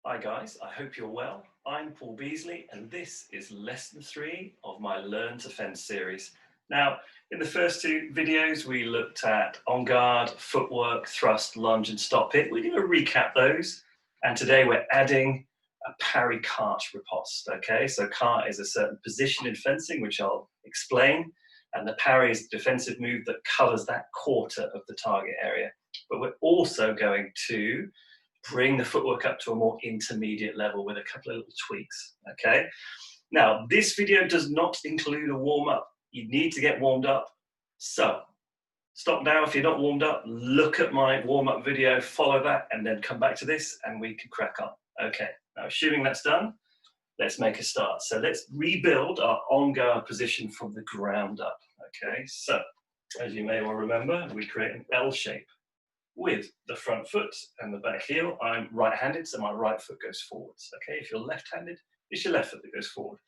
Hi guys, I hope you're well. I'm Paul Beasley and this is lesson 3 of my Learn to Fence series. Now, in the first two videos we looked at on guard, footwork, thrust, lunge and stop hit. We're going to recap those, and today we're adding a parry carte riposte. Okay, so carte is a certain position in fencing which I'll explain, and the parry is a defensive move that covers that quarter of the target area. But we're also going to bring the footwork up to a more intermediate level with a couple of little tweaks, okay? Now, this video does not include a warm-up. You need to get warmed up. So, stop now if you're not warmed up, look at my warm-up video, follow that, and then come back to this, and we can crack on. Okay, now assuming that's done, let's make a start. So let's rebuild our on-guard position from the ground up, okay? So, as you may well remember, we create an L shape with the front foot and the back heel. I'm right-handed, so my right foot goes forwards. Okay, if you're left-handed, it's your left foot that goes forward.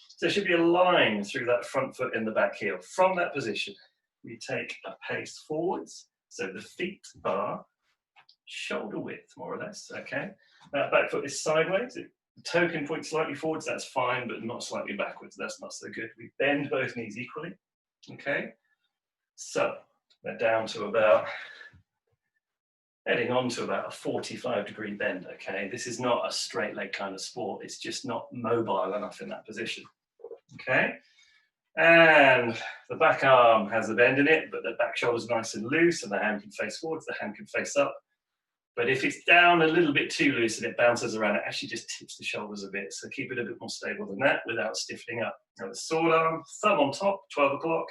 So there should be a line through that front foot and the back heel. From that position, we take a pace forwards, so the feet are shoulder width, more or less. Okay, that back foot is sideways. The toe can point slightly forwards, that's fine, but not slightly backwards. That's not so good. We bend both knees equally. Okay, so they're down to about, heading on to about a 45-degree bend, okay? This is not a straight leg kind of sport. It's just not mobile enough in that position, okay? And the back arm has a bend in it, but the back shoulder's nice and loose, and the hand can face forwards, the hand can face up. But if it's down a little bit too loose and it bounces around, it actually just tips the shoulders a bit. So keep it a bit more stable than that without stiffening up. Now the sword arm, thumb on top, 12 o'clock.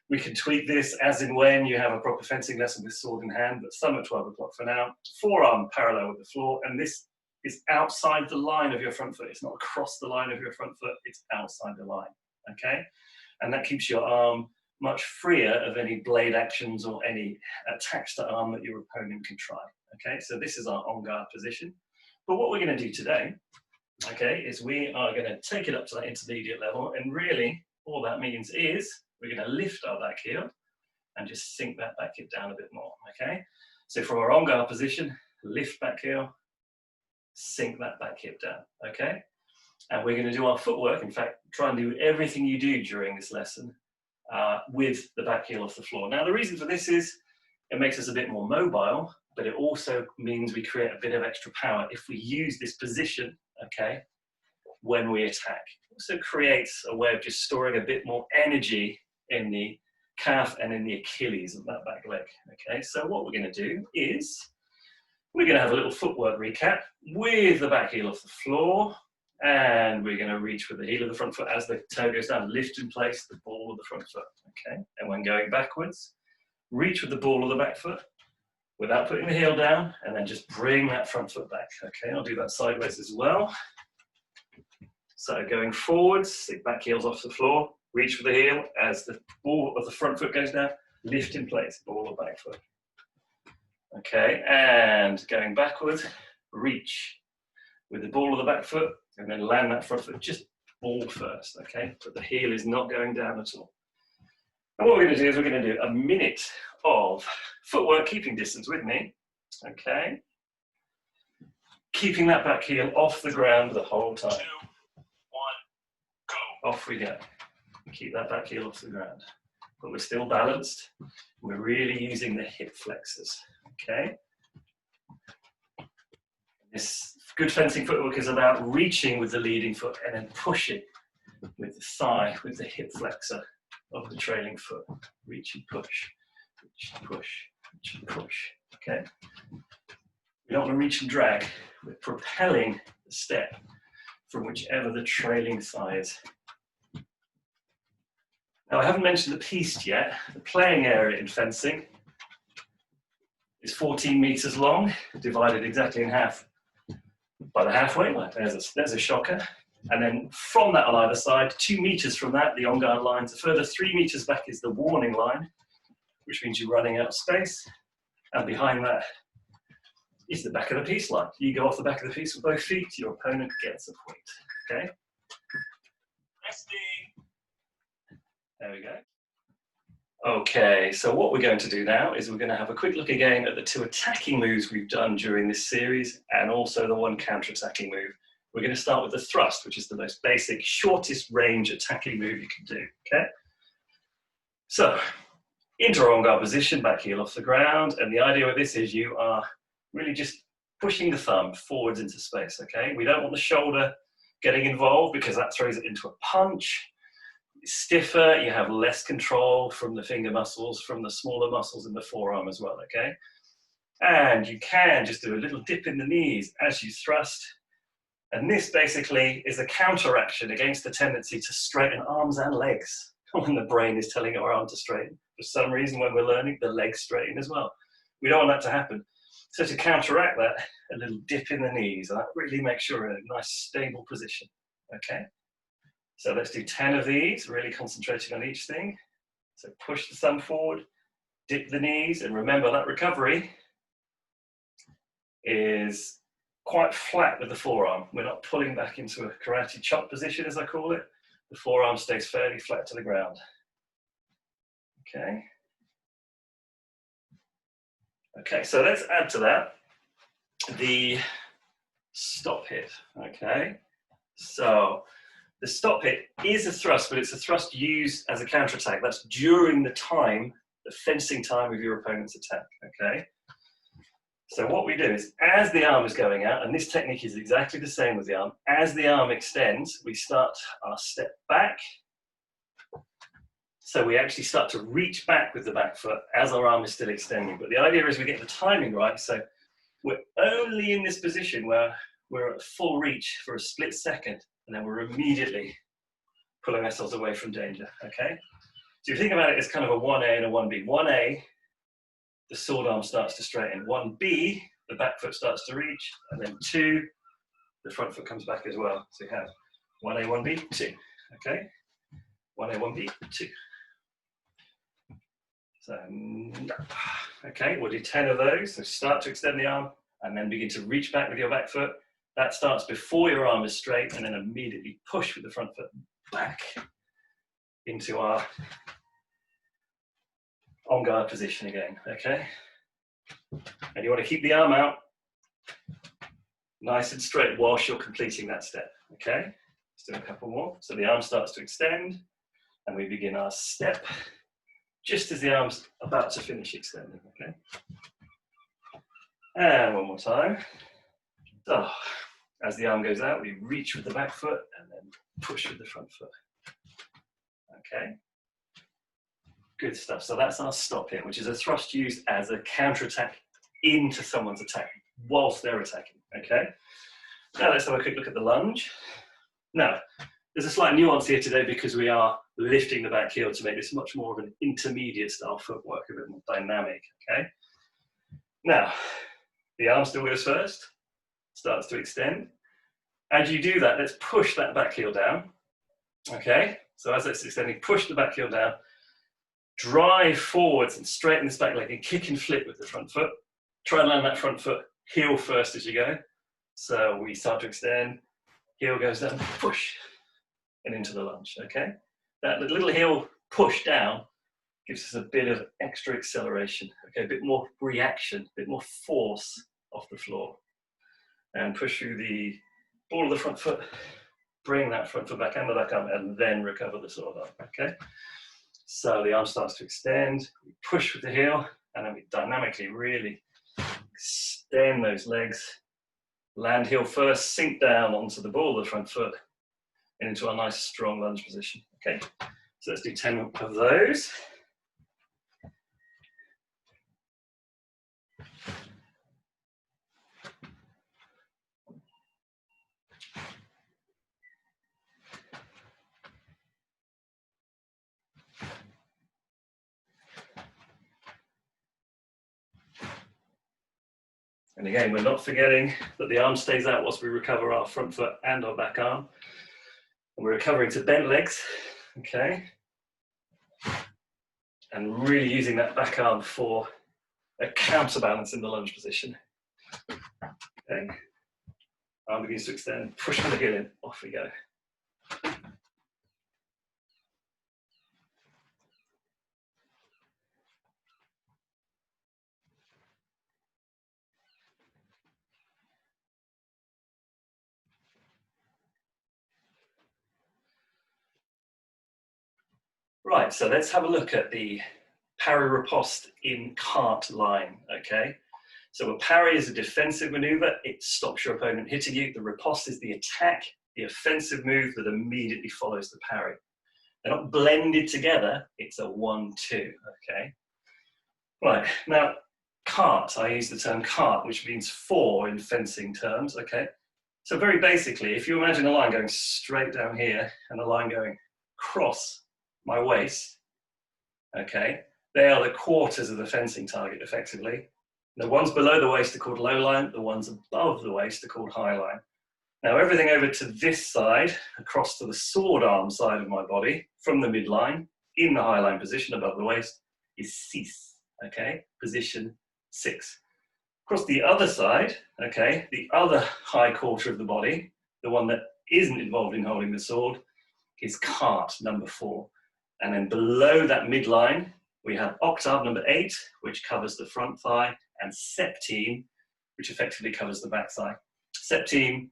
We can tweak this as and when you have a proper fencing lesson with sword in hand, but thumb at 12 o'clock for now. Forearm parallel with the floor, and this is outside the line of your front foot. It's not across the line of your front foot, it's outside the line, okay? And that keeps your arm much freer of any blade actions or any attacks to arm that your opponent can try, okay? So this is our on-guard position. But what we're gonna do today, okay, is we are gonna take it up to that intermediate level, and really all that means is we're going to lift our back heel and just sink that back hip down a bit more, okay? So from our on-guard position, lift back heel, sink that back hip down, okay? And we're going to do our footwork, in fact, try and do everything you do during this lesson with the back heel off the floor. Now, the reason for this is it makes us a bit more mobile, but it also means we create a bit of extra power if we use this position, okay, when we attack. It also creates a way of just storing a bit more energy in the calf and in the Achilles of that back leg, okay? So what we're gonna do is, we're gonna have a little footwork recap with the back heel off the floor, and we're gonna reach with the heel of the front foot as the toe goes down, lift in place the ball of the front foot, okay? And when going backwards, reach with the ball of the back foot without putting the heel down, and then just bring that front foot back, okay? I'll do that sideways as well. So going forwards, the back heel's off the floor, reach for the heel as the ball of the front foot goes down, lift in place, ball of back foot. Okay, and going backwards, reach with the ball of the back foot, and then land that front foot, just ball first, okay? But the heel is not going down at all. And what we're going to do is we're going to do a minute of footwork, keeping distance with me, okay? Keeping that back heel off the ground the whole time. 2, 1, go. Off we go. Keep that back heel off the ground. But we're still balanced. We're really using the hip flexors, okay? This good fencing footwork is about reaching with the leading foot and then pushing with the thigh, with the hip flexor of the trailing foot. Reach and push, reach and push, reach and push, okay? We don't want to reach and drag. We're propelling the step from whichever the trailing thigh is. Now, I haven't mentioned the piste yet. The playing area in fencing is 14 meters long, divided exactly in half by the halfway line. There's a shocker. And then from that on either side, 2 meters from that, the on-guard line. A further 3 meters back is the warning line, which means you're running out of space. And behind that is the back of the piece line. You go off the back of the piece with both feet, your opponent gets a point, okay? Resting. There we go. Okay, so what we're going to do now is we're going to have a quick look again at the two attacking moves we've done during this series and also the one counter-attacking move. We're going to start with the thrust, which is the most basic, shortest range attacking move you can do, okay? So, into our on-guard position, back heel off the ground, and the idea with this is you are really just pushing the thumb forwards into space, okay? We don't want the shoulder getting involved because that throws it into a punch. It's stiffer, you have less control from the finger muscles, from the smaller muscles in the forearm as well, okay? And you can just do a little dip in the knees as you thrust. And this basically is a counteraction against the tendency to straighten arms and legs when the brain is telling our arm to straighten. For some reason, when we're learning, the legs straighten as well. We don't want that to happen. So to counteract that, a little dip in the knees, and that really makes sure we're in a nice stable position, okay? So let's do 10 of these, really concentrating on each thing. So push the thumb forward, dip the knees, and remember that recovery is quite flat with the forearm. We're not pulling back into a karate chop position, as I call it. The forearm stays fairly flat to the ground. Okay. Okay, so let's add to that the stop hit, okay? So the stop hit is a thrust, but it's a thrust used as a counterattack. That's during the time, the fencing time of your opponent's attack, okay? So what we do is, as the arm is going out, and this technique is exactly the same with the arm, as the arm extends, we start our step back. So we actually start to reach back with the back foot as our arm is still extending. But the idea is we get the timing right, so we're only in this position where we're at full reach for a split second, and then we're immediately pulling ourselves away from danger, okay? So if you think about it as kind of a 1A and a 1B. 1A, the sword arm starts to straighten. 1B, the back foot starts to reach, and then 2, the front foot comes back as well. So you have 1A, 1B, 2, okay? 1A, 1B, 2. So, okay, we'll do 10 of those. So start to extend the arm and then begin to reach back with your back foot. That starts before your arm is straight, and then immediately push with the front foot back into our on guard position again, okay? And you want to keep the arm out nice and straight whilst you're completing that step, okay? Let's do a couple more. So the arm starts to extend and we begin our step just as the arm's about to finish extending, okay? And one more time. So, as the arm goes out, we reach with the back foot and then push with the front foot. Okay? Good stuff. So that's our stop hit, which is a thrust used as a counter-attack into someone's attack whilst they're attacking, okay? Now let's have a quick look at the lunge. Now, there's a slight nuance here today because we are lifting the back heel to make this much more of an intermediate style footwork, a bit more dynamic, okay? Now, the arm still goes first, starts to extend. As you do that, let's push that back heel down, okay? So as it's extending, push the back heel down, drive forwards and straighten this back leg and kick and flip with the front foot. Try and land that front foot heel first as you go. So we start to extend, heel goes down, push, and into the lunge, okay? That little heel push down gives us a bit of extra acceleration, okay? A bit more reaction, a bit more force off the floor. And push through the ball of the front foot, bring that front foot back under that arm, and then recover the sword arm, okay? So the arm starts to extend, we push with the heel, and then we dynamically really extend those legs, land heel first, sink down onto the ball of the front foot, and into a nice strong lunge position, okay? So let's do 10 of those. And again, we're not forgetting that the arm stays out whilst we recover our front foot and our back arm. And we're recovering to bent legs, okay? And really using that back arm for a counterbalance in the lunge position. Okay? Arm begins to extend, push the heel in, off we go. Right, so let's have a look at the parry riposte in Quarte line, okay? So a parry is a defensive maneuver. It stops your opponent hitting you. The riposte is the attack, the offensive move that immediately follows the parry. They're not blended together. It's a 1-2, okay? Right, now, quarte, I use the term quarte, which means 4 in fencing terms, okay? So very basically, if you imagine a line going straight down here and a line going across my waist, okay, they are the quarters of the fencing target, effectively. The ones below the waist are called low line, the ones above the waist are called high line. Now everything over to this side, across to the sword arm side of my body, from the midline, in the high line position above the waist, is 6, okay, position 6. Across the other side, okay, the other high quarter of the body, the one that isn't involved in holding the sword, is quarte, number 4. And then below that midline, we have octave, number 8, which covers the front thigh, and septime, which effectively covers the back thigh. Septime,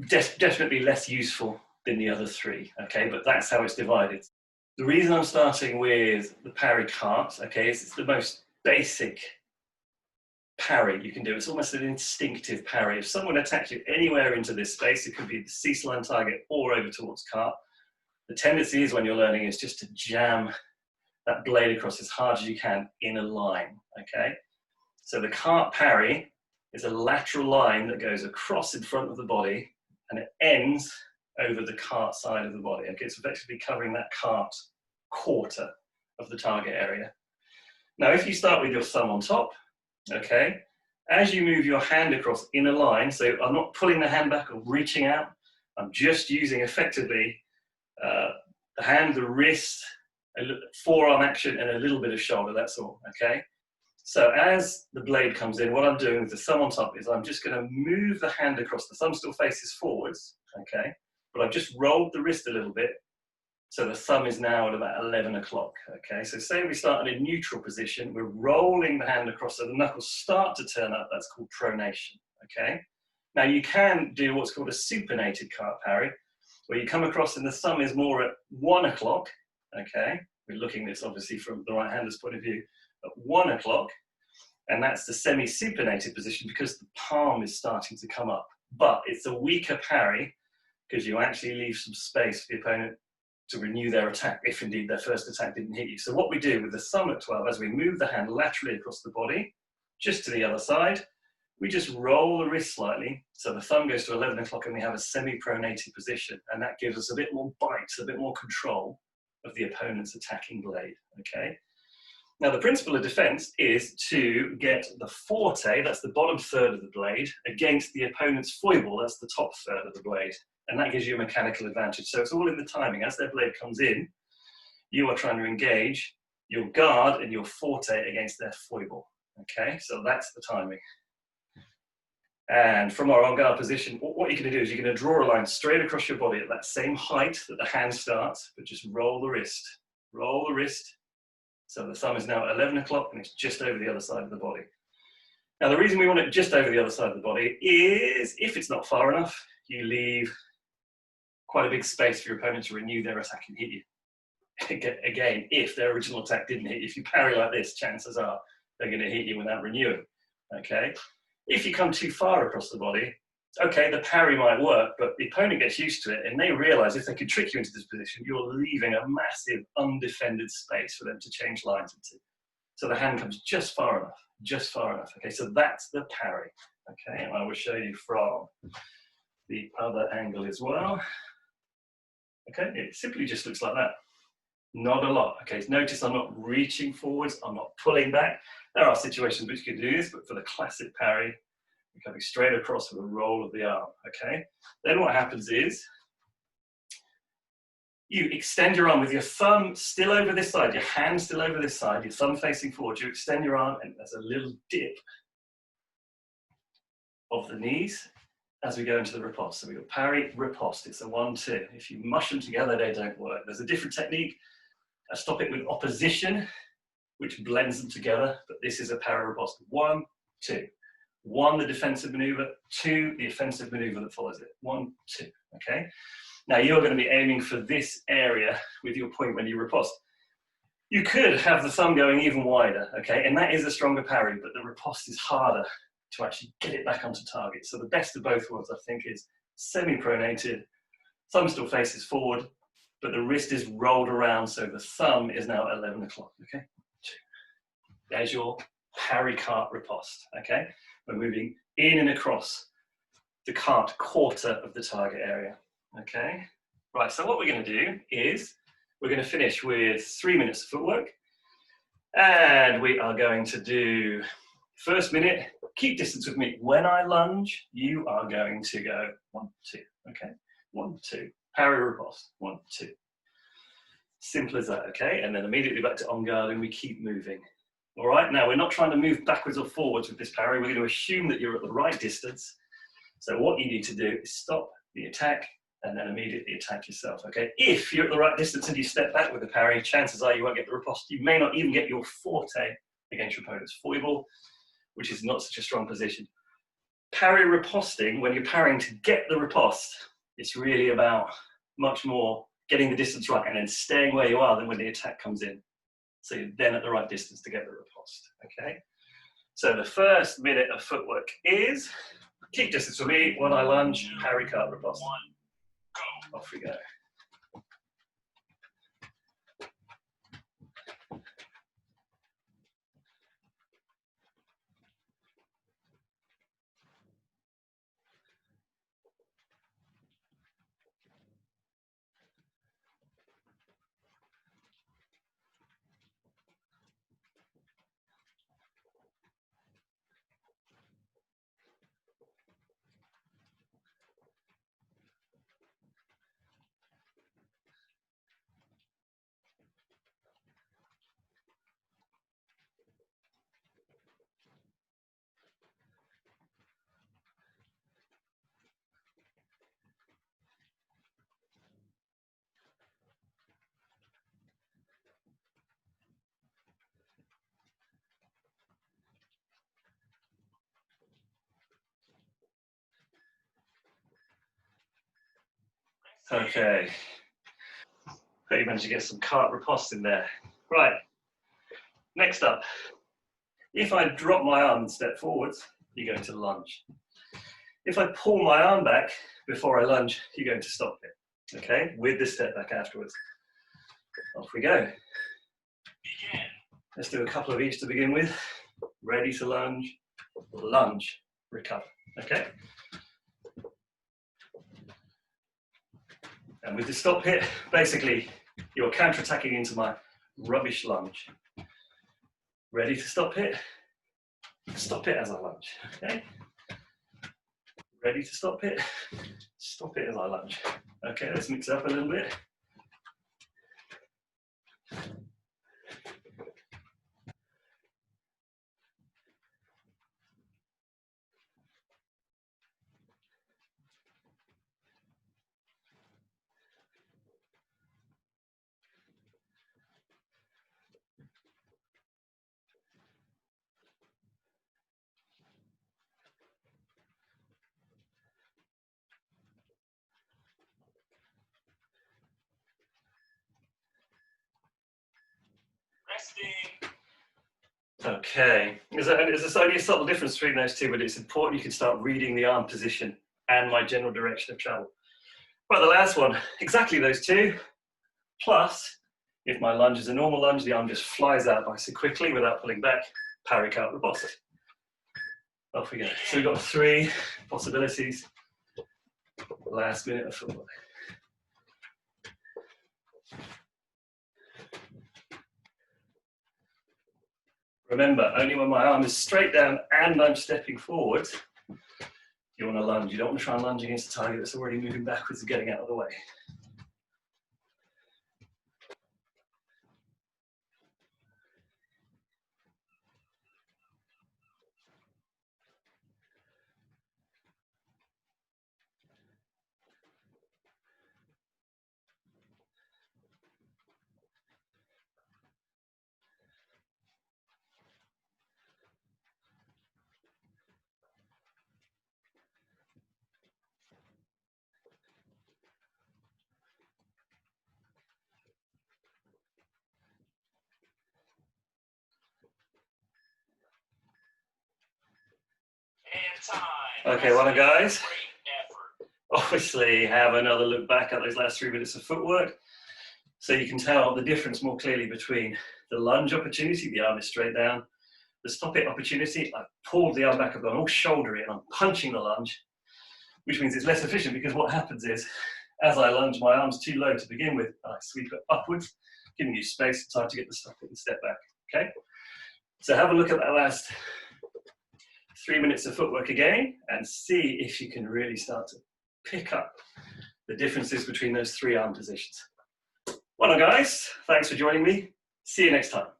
definitely less useful than the other 3, okay, but that's how it's divided. The reason I'm starting with the parry quarte, okay, is it's the most basic parry you can do. It's almost an instinctive parry. If someone attacks you anywhere into this space, it could be the cease-line target or over towards quarte. The tendency is when you're learning is just to jam that blade across as hard as you can in a line, okay? So the quarte parry is a lateral line that goes across in front of the body and it ends over the quarte side of the body. Okay, it's effectively covering that quarte quarter of the target area. Now, if you start with your thumb on top, okay, as you move your hand across in a line, so I'm not pulling the hand back or reaching out, I'm just using effectively the hand, the wrist, a forearm action, and a little bit of shoulder, that's all, okay? So as the blade comes in, what I'm doing with the thumb on top is I'm just going to move the hand across. The thumb still faces forwards, okay? But I've just rolled the wrist a little bit, so the thumb is now at about 11 o'clock, okay? So say we start in a neutral position, we're rolling the hand across so the knuckles start to turn up, that's called pronation, okay? Now you can do what's called a supinated quarte parry, where you come across and the thumb is more at 1 o'clock, okay? We're looking at this obviously from the right-hander's point of view, at 1 o'clock, and that's the semi-supinated position because the palm is starting to come up. But it's a weaker parry because you actually leave some space for the opponent to renew their attack, if indeed their first attack didn't hit you. So what we do with the thumb at 12, as we move the hand laterally across the body, just to the other side, we just roll the wrist slightly, so the thumb goes to 11 o'clock and we have a semi-pronated position, and that gives us a bit more bite, a bit more control of the opponent's attacking blade, okay? Now the principle of defense is to get the forte, that's the bottom third of the blade, against the opponent's foible, that's the top third of the blade, and that gives you a mechanical advantage. So it's all in the timing. As their blade comes in, you are trying to engage your guard and your forte against their foible, okay? So that's the timing. And from our on-guard position, what you're going to do is you're going to draw a line straight across your body at that same height that the hand starts, but just roll the wrist. Roll the wrist. So the thumb is now at 11 o'clock and it's just over the other side of the body. Now the reason we want it just over the other side of the body is if it's not far enough, you leave quite a big space for your opponent to renew their attack and hit you. Again, if their original attack didn't hit you, if you parry like this, chances are they're going to hit you without renewing, okay? If you come too far across the body, okay, the parry might work, but the opponent gets used to it and they realize if they could trick you into this position, you're leaving a massive undefended space for them to change lines into. So the hand comes just far enough, just far enough. Okay, so that's the parry. Okay, and I will show you from the other angle as well. Okay, it simply just looks like that. Not a lot. Okay, so notice I'm not reaching forwards, I'm not pulling back. There are situations which you can do this, but for the classic parry, you're coming straight across with a roll of the arm, okay? Then what happens is, you extend your arm with your thumb still over this side, your hand still over this side, your thumb facing forward, you extend your arm and there's a little dip of the knees as we go into the riposte. So we've got parry, riposte, it's a 1-2. If you mush them together, they don't work. There's a different technique. I stop it with opposition, which blends them together, but this is a parry riposte. 1, 2. 1, the defensive maneuver, 2, the offensive maneuver that follows it. 1, 2, okay? Now you're going to be aiming for this area with your point when you riposte. You could have the thumb going even wider, okay, and that is a stronger parry, but the riposte is harder to actually get it back onto target. So the best of both worlds, I think, is semi-pronated, thumb still faces forward, but the wrist is rolled around, so the thumb is now at 11 o'clock, okay? There's your parry carte riposte, okay? We're moving in and across the quarter of the target area, okay? Right, so what we're going to do is we're going to finish with 3 minutes of footwork, and we are going to do first minute, keep distance with me. When I lunge, you are going to go 1, 2, okay? 1, 2, parry riposte, 1, 2. Simple as that, okay? And then immediately back to en garde, and we keep moving. All right, now we're not trying to move backwards or forwards with this parry. We're going to assume that you're at the right distance. So what you need to do is stop the attack and then immediately attack yourself, okay? If you're at the right distance and you step back with the parry, chances are you won't get the riposte. You may not even get your forte against your opponent's foible, which is not such a strong position. Parry riposting, when you're parrying to get the riposte, it's really about much more getting the distance right and then staying where you are than when the attack comes in. So you're then at the right distance to get the riposte, okay? So the first minute of footwork is, keep distance for me, when I lunge, parry carte riposte. 1, go. Off we go. Okay. Hope you managed to get some carte riposte in there. Right, next up. If I drop my arm and step forwards, you're going to lunge. If I pull my arm back before I lunge, you're going to stop it, okay? With the step back afterwards. Off we go. Let's do a couple of each to begin with. Ready to lunge, lunge, recover, okay? And with the stop hit, basically, you're counter-attacking into my rubbish lunge. Ready to stop hit as I lunge, okay? Ready to stop it as I lunge. Okay, let's mix it up a little bit. Resting. Okay, there's only a subtle difference between those two, but it's important you can start reading the arm position and my general direction of travel. Right, the last one, exactly those two, plus, if my lunge is a normal lunge, the arm just flies out nice and quickly without pulling back, parry carte riposte. Off we go. So we've got 3 possibilities. Last minute of footwork. Remember, only when my arm is straight down and I'm stepping forward, you want to lunge. You don't want to try and lunge against a target that's already moving backwards and getting out of the way. Okay, well done, guys. Obviously, have another look back at those last 3 minutes of footwork, so you can tell the difference more clearly between the lunge opportunity, the arm is straight down, the stop it opportunity, I've pulled the arm back, I've gone all shouldery and I'm punching the lunge, which means it's less efficient because what happens is, as I lunge, my arm's too low to begin with, and I sweep it upwards, giving you space, time to get the stop it and step back, okay? So have a look at that last 3 minutes of footwork again and see if you can really start to pick up the differences between those 3 arm positions. Well done, guys. Thanks for joining me. See you next time.